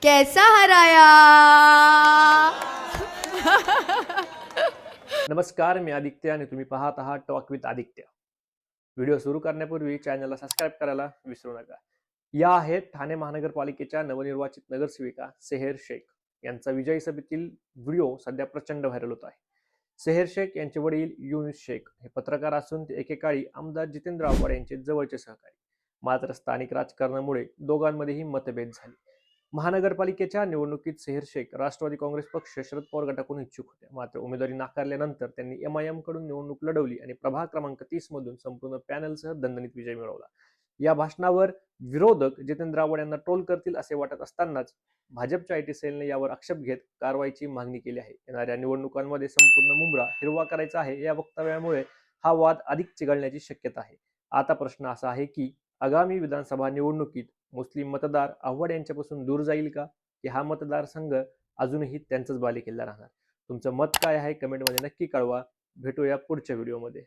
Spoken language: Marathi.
कैसा हराया. नमस्कार, मी आदित्य आणि तुम्ही पाहत आहात टॉक विथ आदित्य. व्हिडिओ सुरू करण्यापूर्वी चॅनलला सबस्क्राईब करायला विसरू नका. या आहेत ठाणे महानगरपालिकेच्या नवनिर्वाचित नगरसेविका सेहेर शेख यांचा विजयी सभेतील व्हिडिओ सध्या प्रचंड व्हायरल होत आहे. सेहेर शेख यांचे वडील युनुस शेख हे पत्रकार असून ते एकेकाळी आमदार जितेंद्र आव्हाड यांचे जवळचे सहकारी. मात्र स्थानिक राजकारणामुळे दोघांमध्येही मतभेद झाले. महानगरपालिकेच्या निवडणुकीत सेहेर शेख राष्ट्रवादी काँग्रेस पक्ष शरद पवार गटाकडून इच्छुक होते. मात्र उमेदवारी नाकारल्यानंतर त्यांनी MIM कडून निवडणूक लढवली आणि प्रभाग क्रमांक 30 मधून संपूर्ण पॅनलसह दणदणीत विजय मिळवला. या भाषणावर विरोधक जितेंद्र आव्हाड यांना ट्रोल करतील असे वाटत असतानाच भाजपच्या IT सेलने यावर आक्षेप घेत कारवाईची मागणी केली आहे. येणाऱ्या निवडणुकांमध्ये संपूर्ण मुंब्रा हिरवा करायचा आहे या वक्तव्यामुळे हा वाद अधिक चिघळण्याची शक्यता आहे. आता प्रश्न असा आहे की आगामी विधानसभा निवडणुकीत मुस्लिम मतदार आव्हाड यांच्यापासून दूर जाईल का, की हा मतदारसंघ अजूनही त्यांचाच बालेकिल्ला राहणार? तुमचं मत काय आहे कमेंटमध्ये नक्की कळवा. भेटूया पुढच्या व्हिडिओमध्ये.